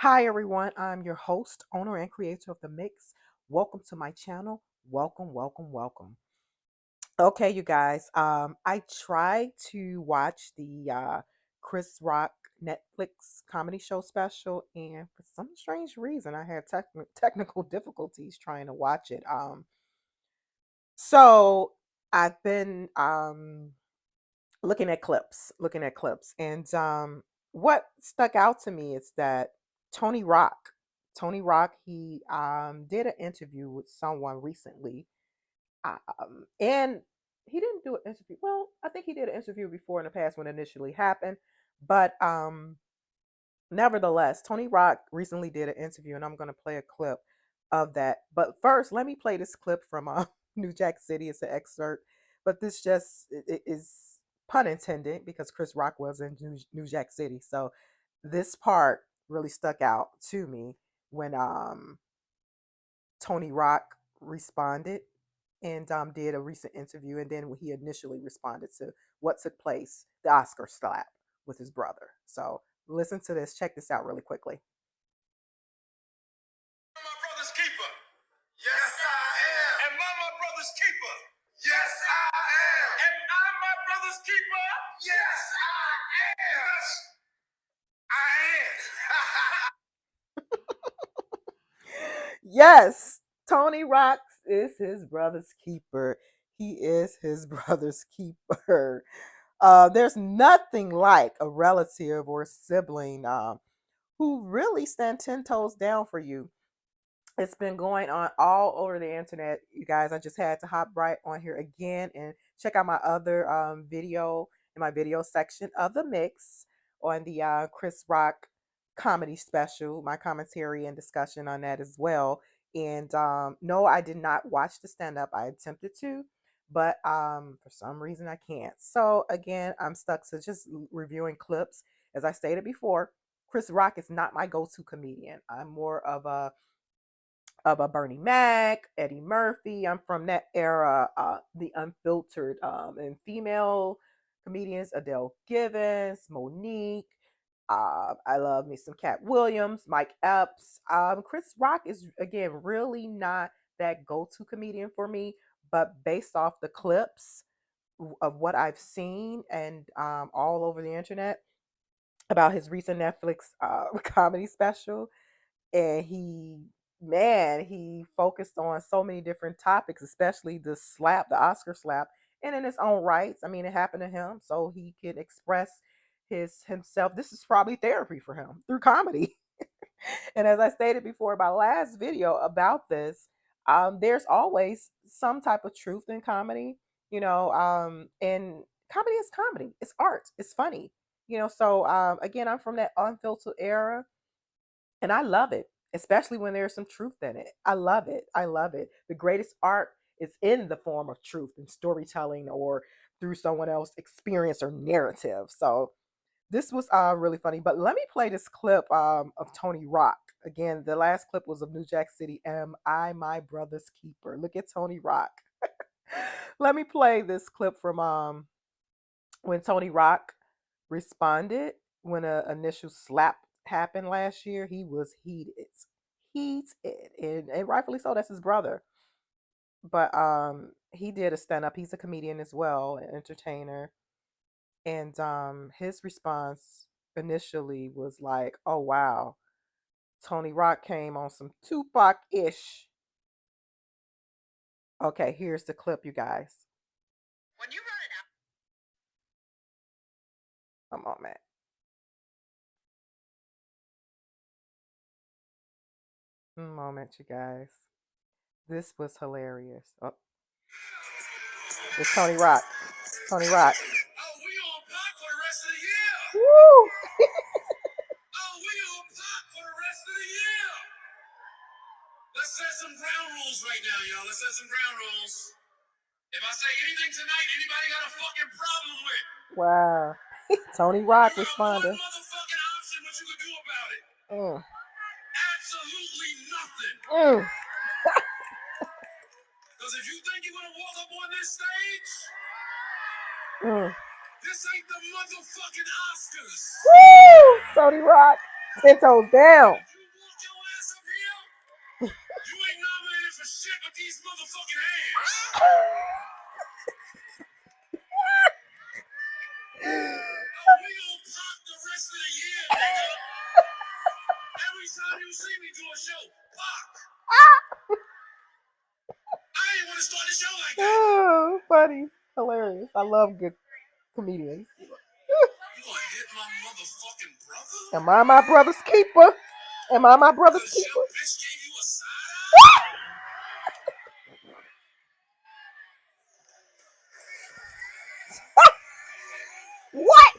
Hi, everyone. I'm your host, owner, and creator of The Mix. Welcome to my channel. Welcome, welcome, welcome. Okay, you guys. I tried to watch the Chris Rock Netflix comedy show special, and for some strange reason, I had technical difficulties trying to watch it. So I've been looking at clips, and what stuck out to me is that Tony Rock, Tony Rock, he did an interview with someone recently, and he didn't do an interview. Well, I think he did an interview before in the past when it initially happened, but nevertheless, Tony Rock recently did an interview, and I'm going to play a clip of that. But first, let me play this clip from New Jack City. It's an excerpt, but this just is pun intended because Chris Rock was in New Jack City. So this part really stuck out to me when Tony Rock responded and did a recent interview, and then he initially responded to what took place, the Oscar slap with his brother. So listen to this. Check this out really quickly. My brother's keeper. Yes, I am. Am I my brother's keeper? Yes, I am. Am I my brother's keeper? Yes, I am. Yes, I am. Yes, Tony Rock is his brother's keeper. He is his brother's keeper. There's nothing like a relative or sibling who really stand 10 toes down for you. It's been going on all over the internet, you guys. I just had to hop right on here again and check out my other video in my video section of The Mix on the Chris Rock comedy special, my commentary and discussion on that as well. And no, I did not watch the stand up. I attempted to, but for some reason I can't. So again, I'm stuck to just reviewing clips. As I stated before, Chris Rock is not my go-to comedian. I'm more of a Bernie Mac, Eddie Murphy. I'm from that era, the unfiltered and female comedians, Adele Givens, Monique. I love me some Cat Williams, Mike Epps. Chris Rock is again really not that go-to comedian for me, but based off the clips of what I've seen and all over the internet about his recent Netflix comedy special, and he focused on so many different topics, especially the Oscar slap, and in his own rights. I mean, it happened to him, so he could express his himself. This is probably therapy for him through comedy. And as I stated before in my last video about this, there's always some type of truth in comedy, and comedy is comedy. It's art. It's funny, So again, I'm from that unfiltered era, and I love it, especially when there's some truth in it. I love it. I love it. The greatest art is in the form of truth and storytelling or through someone else's experience or narrative. So this was really funny. But let me play this clip of Tony Rock. Again, the last clip was of New Jack City. Am I my brother's keeper? Look at Tony Rock. Let me play this clip from when Tony Rock responded when an initial slap happened last year. He was heated, and rightfully so. That's his brother. But he did a stand up. He's a comedian as well, an entertainer, and his response initially was like, "Oh wow, Tony Rock came on some Tupac ish." Okay, here's the clip, you guys. When you run it out, a moment. A moment, you guys. This was hilarious. Oh, it's Tony Rock. Tony Rock. Oh, we on block for the rest of the year. Woo! Oh, we on block for the rest of the year. Let's set some ground rules right now, y'all. Let's set some ground rules. If I say anything tonight, anybody got a fucking problem with? Wow. Tony Rock You got responded. one motherfucking option. What you can do about it? Mm. Absolutely nothing. Mm. Because if you think you're gonna walk up on this stage, Mm. this ain't the motherfucking Oscars. Woo! Tony Rock. 10 toes down. If motherfucking hands. Oh, we gonna pop the rest of the year, nigga. Every time you see me do a show, pop. I ain't want to start the show like that. Oh, funny, hilarious. I love good comedians. You gonna hit my motherfucking brother? Am I my brother's keeper? Am I my brother's Cause your keeper? bitch gave you a side eye? What?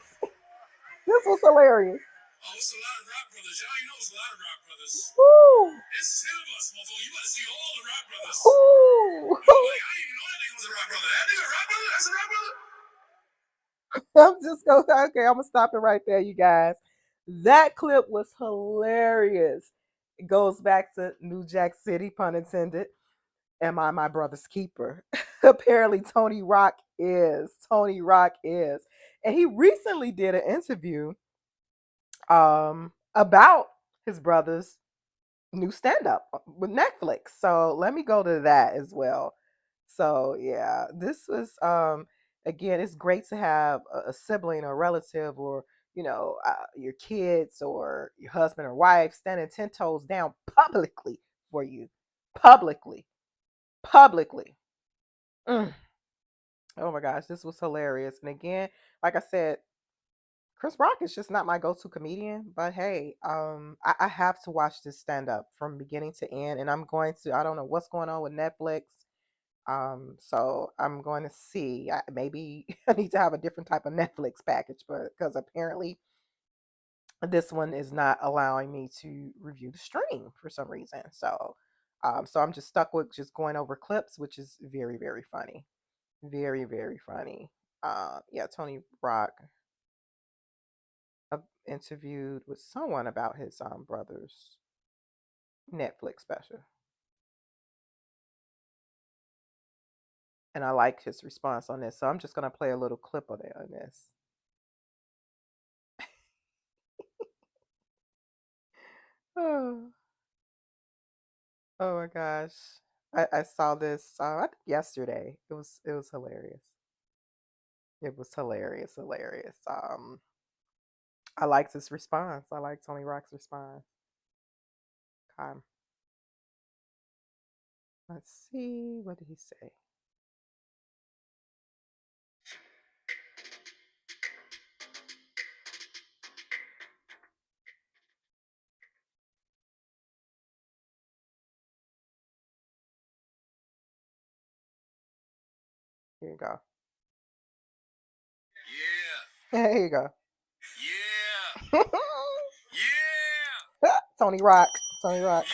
This was hilarious. Oh, it's a lot of rock brothers. Y'all ain't know it's a lot of rock brothers. Woo. It's 10 of us, motherfucker. You better see all the rock brothers. Woo. You like, I didn't even know that nigga was a rock brother. That nigga a rock brother? That's a rock brother? I'm just going, okay, I'm going to stop it right there, you guys. That clip was hilarious. It goes back to New Jack City, pun intended. Am I my brother's keeper? Apparently, Tony Rock is. Tony Rock is. And he recently did an interview about his brother's new stand up with Netflix. So let me go to that as well. So yeah, this was again, it's great to have a sibling or relative or your kids or your husband or wife standing 10 toes down publicly for you. Publicly. Publicly. Mm. Oh my gosh, this was hilarious. And again, like I said, Chris Rock is just not my go-to comedian, but hey, I have to watch this stand up from beginning to end, and I'm going to. I don't know what's going on with Netflix, so I'm going to see. Maybe I need to have a different type of Netflix package, but because apparently this one is not allowing me to review the stream for some reason. So I'm just stuck with just going over clips, which is very very funny, very very funny. Yeah, Tony Rock interviewed with someone about his brother's Netflix special, and I like his response on this. So I'm just gonna play a little clip of it on this. Oh, oh my gosh, I saw this I think yesterday. It was hilarious. It was hilarious, hilarious. I liked his response. I like Tony Rock's response. Okay. Let's see. What did he say? Here you go. Yeah. Here you go. Yeah. Yeah. Tony Rock. Tony Rock.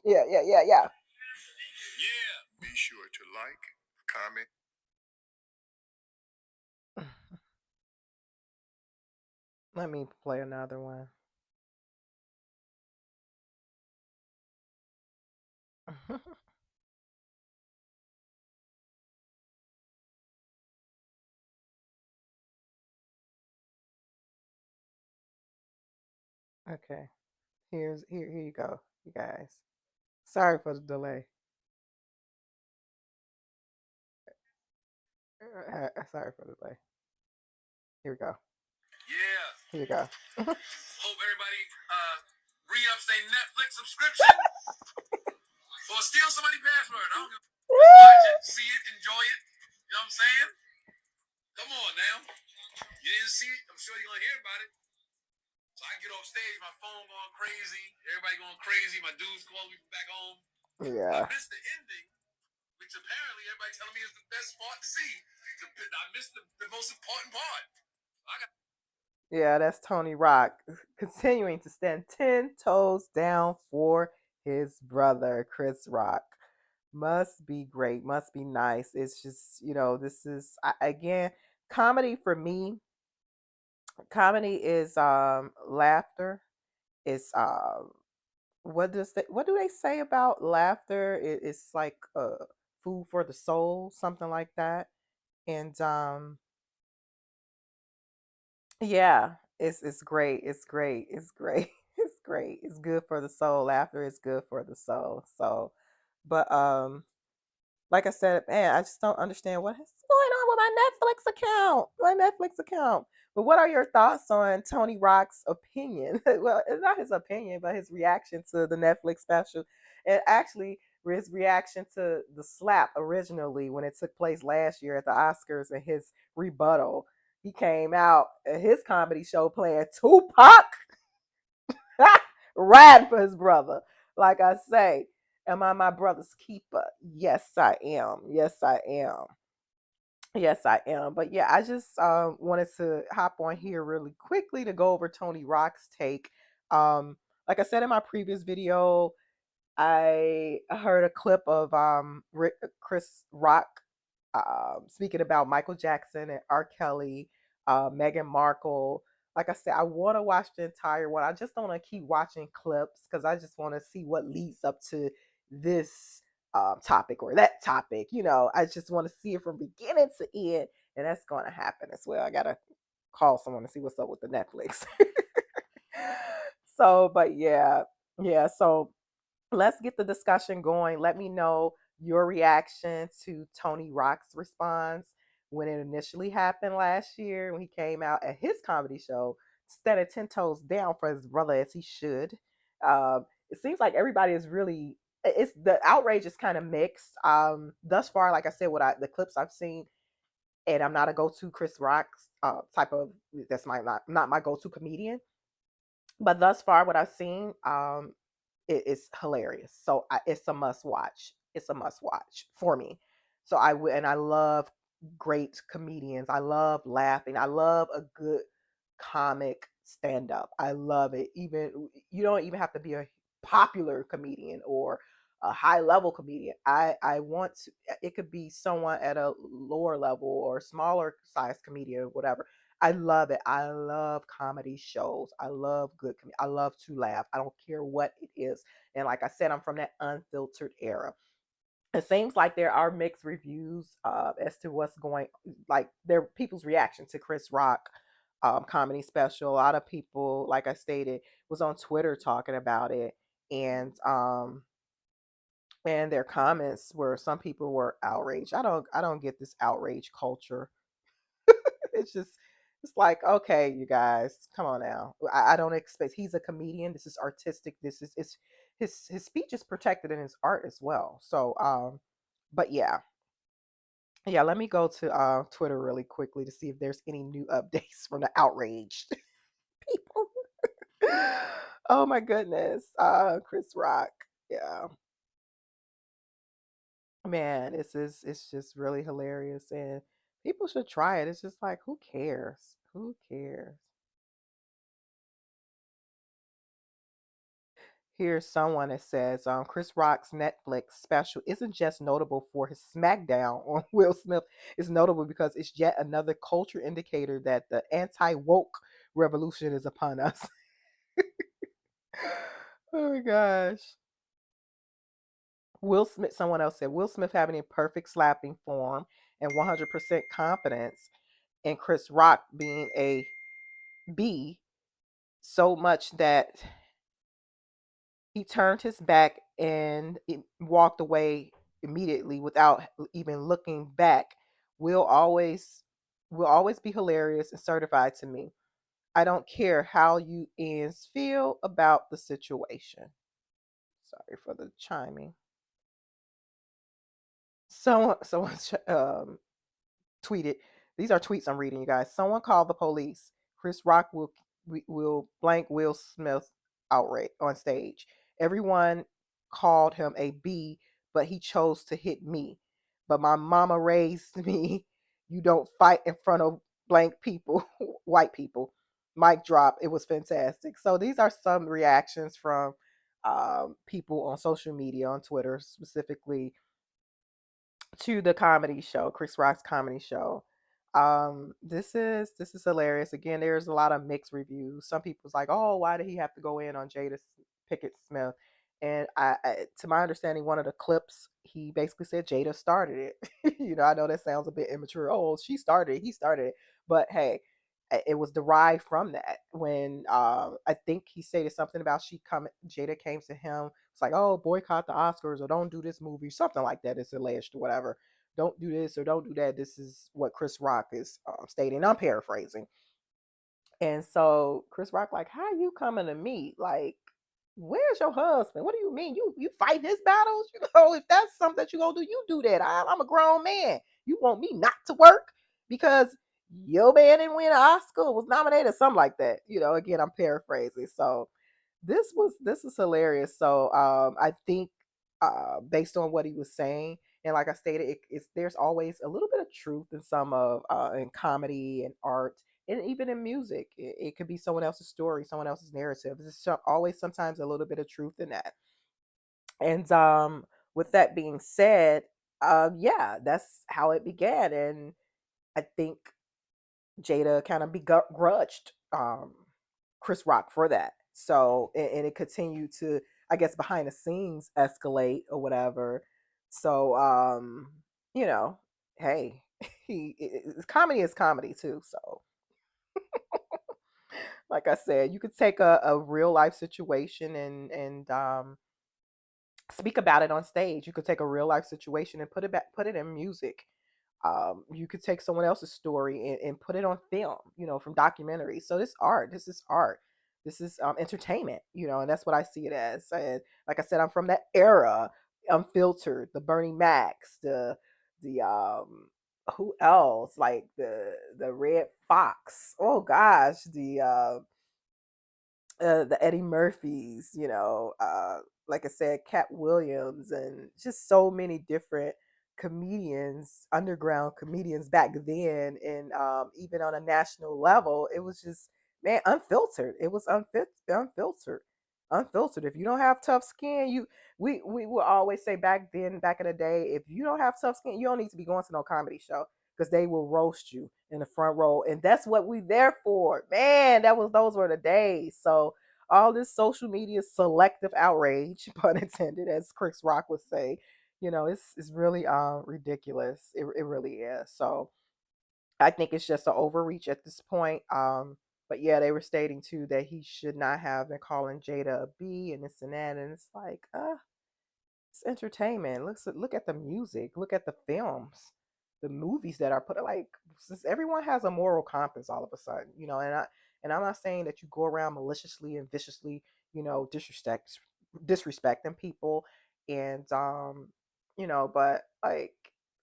Yeah. Yeah, yeah, yeah, yeah. Yeah. Be sure to like, comment. Let me play another one. Okay. Here you go, you guys. Sorry for the delay. Sorry for the delay. Here we go. Yeah. Here you go. Hope everybody re-ups their Netflix subscription or steal somebody's password. I don't know. Just watch it, see it, enjoy it. You know what I'm saying? Come on now. You didn't see it? I'm sure you're gonna hear about it. So I get off stage, my phone going crazy, everybody going crazy, my dudes calling me from back home. Yeah. I missed the ending, which apparently everybody telling me is the best part to see. I missed the most important part. I got Yeah, that's Tony Rock continuing to stand 10 toes down for his brother, Chris Rock. Must be great, must be nice. It's just, this is, again, comedy for me. Comedy is laughter. It's what do they say about laughter? It's like food for the soul, something like that. And yeah, it's great. It's great. It's great. It's great. It's good for the soul. Laughter is good for the soul. So, but like I said, man, I just don't understand what's going on with my Netflix account. My Netflix account. But what are your thoughts on Tony Rock's opinion? Well, it's not his opinion, but his reaction to the Netflix special. And actually, his reaction to the slap originally when it took place last year at the Oscars and his rebuttal. He came out at his comedy show playing Tupac, riding for his brother. Like I say, am I my brother's keeper? Yes, I am. Yes, I am. Yes, I am. But yeah, I just wanted to hop on here really quickly to go over Tony Rock's take. Like I said in my previous video, I heard a clip of Chris Rock speaking about Michael Jackson and R. Kelly, Meghan Markle. Like I said, I want to watch the entire one. I just don't want to keep watching clips because I just want to see what leads up to this topic or that topic. I just want to see it from beginning to end, and that's going to happen as well. I gotta call someone to see what's up with the Netflix. So, but yeah, yeah. So let's get the discussion going. Let me know your reaction to Tony Rock's response when it initially happened last year when he came out at his comedy show, standing 10 toes down for his brother as he should. It seems like everybody is really, it's the outrage is kind of mixed. Thus far, like I said, the clips I've seen, and I'm not a go-to Chris Rock's type of, that's not my go-to comedian, but thus far what I've seen, it's hilarious. So it's a must watch. It's a must watch for me. So and I love great comedians. I love laughing. I love a good comic stand up. I love it. Even you don't even have to be a popular comedian or a high level comedian. I want to, it could be someone at a lower level or smaller size comedian, whatever. I love it. I love comedy shows. I love I love to laugh. I don't care what it is. And like I said, I'm from that unfiltered era. It seems like there are mixed reviews as to what's going, like there people's reaction to Chris Rock comedy special. A lot of people, like I stated, was on Twitter talking about it, and their comments were, some people were outraged. I don't get this outrage culture. It's just, it's like, okay, you guys, come on now. I don't expect, he's a comedian. This is artistic. This is, it's his speech is protected in his art as well. So but yeah. Yeah, let me go to Twitter really quickly to see if there's any new updates from the outraged people. Oh my goodness. Chris Rock. Yeah. Man, it's just really hilarious, and people should try it. It's just like, who cares? Who cares? Here's someone that says, Chris Rock's Netflix special isn't just notable for his smackdown on Will Smith. It's notable because it's yet another culture indicator that the anti woke revolution is upon us. Oh my gosh. Will Smith, someone else said, Will Smith having a perfect slapping form and 100% confidence, and Chris Rock being a B, so much that he turned his back and walked away immediately without even looking back. Will always will always be hilarious and certified to me. I don't care how you ends feel about the situation. Sorry for the chiming. Someone tweeted. These are tweets I'm reading, you guys. Someone called the police. Chris Rock will blank Will Smith outright on stage. Everyone called him a B, but he chose to hit me. But my mama raised me. You don't fight in front of blank people, white people. Mic drop. It was fantastic. So these are some reactions from people on social media, on Twitter specifically, to the comedy show, Chris Rock's comedy show. This is hilarious. Again, there's a lot of mixed reviews. Some people's like, "Oh, why did he have to go in on Jada Pickett Smith?" And to my understanding, one of the clips, he basically said Jada started it. I know that sounds a bit immature. Oh, she started it. He started it. But hey, it was derived from that when I think he stated something about Jada came to him. It's like, oh, boycott the Oscars or don't do this movie, something like that. It's alleged or whatever. Don't do this or don't do that. This is what Chris Rock is stating. I'm paraphrasing. And so Chris Rock, like, how you coming to me? Like, where's your husband? What do you mean? You fight his battles? You know, if that's something that you gonna do, you do that. I'm a grown man. You want me not to work because your man didn't win an Oscar, was nominated, something like that. You know, again, I'm paraphrasing. So this is hilarious. So I think based on what he was saying, and like I stated, there's always a little bit of truth in some of in comedy and art and even in music. It could be someone else's story, someone else's narrative. Always sometimes a little bit of truth in that. And with that being said, yeah, that's how it began. And I think Jada kind of begrudged Chris Rock for that. So, and it continued to, I guess, behind the scenes escalate or whatever. So, you know, hey, comedy is comedy too. So, like I said, you could take a real life situation and speak about it on stage. You could take a real life situation and put it in music. You could take someone else's story and put it on film, you know, from documentaries. So this art, this is art. This is entertainment, you know, and that's what I see it as. And like I said, I'm from that era, unfiltered, the Bernie Macs, the who else, like the Red Fox. Oh gosh, the Eddie Murphys, you know, like I said, Cat Williams, and just so many different comedians, underground comedians back then, and even on a national level, it was just man unfiltered. It was unfiltered, unfiltered. If you don't have tough skin, we will always say back then, back in the day, if you don't have tough skin, you don't need to be going to no comedy show because they will roast you in the front row, and that's what we there for. Man, those were the days. So all this social media selective outrage, pun intended, as Chris Rock would say, you know, it's really ridiculous. It really is. So I think it's just an overreach at this point. But yeah, they were stating too that he should not have been calling Jada a B and this and that, and it's like, it's entertainment. Look at the music. Look at the films, the movies that are put. Like, since everyone has a moral compass, all of a sudden, you know. And I'm not saying that you go around maliciously and viciously, you know, disrespecting people, and you know, but like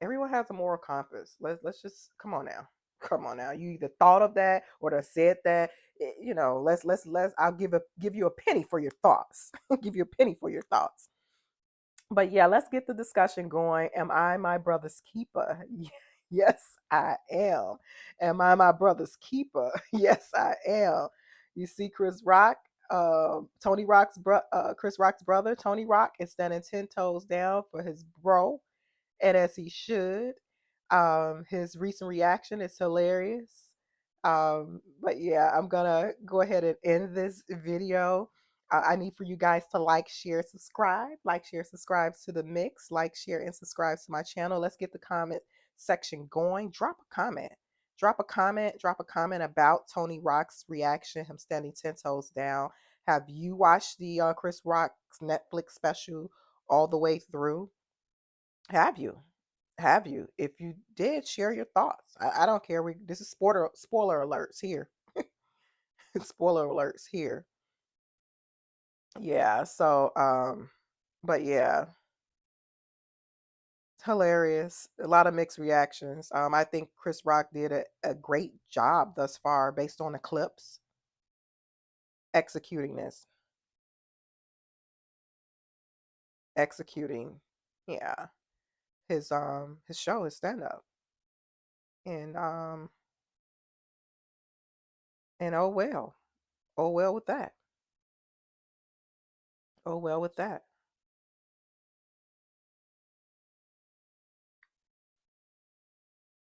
everyone has a moral compass. Let's just come on now. Come on now. You either thought of that or they said that. You know, let's. I'll give you a penny for your thoughts. Give you a penny for your thoughts. But yeah, let's get the discussion going. Am I my brother's keeper? Yes, I am. Am I my brother's keeper? Yes, I am. You see, Chris Rock's brother, Tony Rock, is standing 10 toes down for his bro, and as he should. His recent reaction is hilarious. But yeah, I'm gonna go ahead and end this video. I need for you guys to like, share, subscribe, like, share, subscribe to the mix, like, share, and subscribe to my channel. Let's get the comment section going. Drop a comment. Drop a comment about Tony Rock's reaction, him standing 10 toes down. Have you watched the Chris Rock's Netflix special all the way through? Have you? Have you? If you did, share your thoughts. I don't care. This is spoiler alerts here. Spoiler alerts here. Yeah. So but yeah, it's hilarious. A lot of mixed reactions. I think Chris Rock did a great job thus far based on the clips executing this, executing. Yeah, his show, his stand up, and oh well, oh well with that, oh well with that.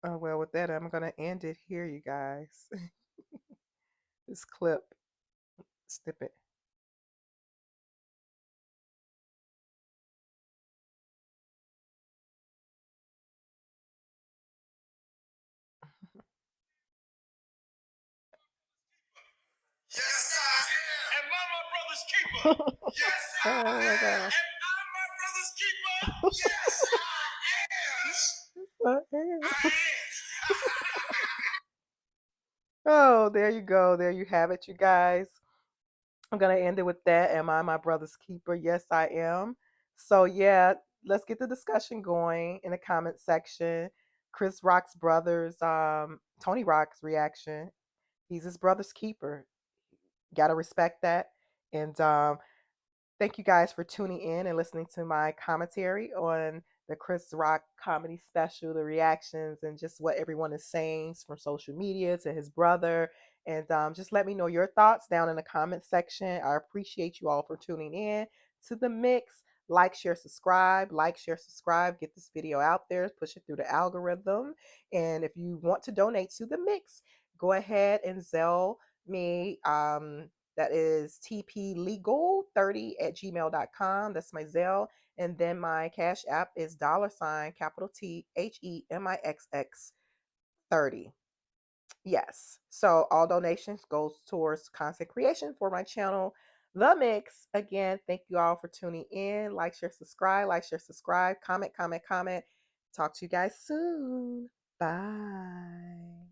Oh well, with that, I'm gonna end it here, you guys. This clip snippet. brother's keeper? Yes, I Oh my am. God. Am I my brother's keeper? Yes, I am. I am. Oh, there you go. There you have it, you guys. I'm gonna end it with that. Am I my brother's keeper? Yes, I am. So yeah, let's get the discussion going in the comment section. Chris Rock's brothers, Tony Rock's reaction. He's his brother's keeper. Gotta respect that. And thank you guys for tuning in and listening to my commentary on the Chris Rock comedy special, the reactions, and just what everyone is saying from social media to his brother. And just let me know your thoughts down in the comment section. I appreciate you all for tuning in to the mix. Like, share, subscribe. Like, share, subscribe. Get this video out there. Push it through the algorithm. And if you want to donate to the mix, go ahead and Zelle me. That is tplegal30@gmail.com. That's my Zelle. And then my Cash App is $ capital THEMIXX 30. Yes. So all donations goes towards content creation for my channel, The Mix. Again, thank you all for tuning in. Like, share, subscribe. Like, share, subscribe. Comment, comment, comment. Talk to you guys soon. Bye.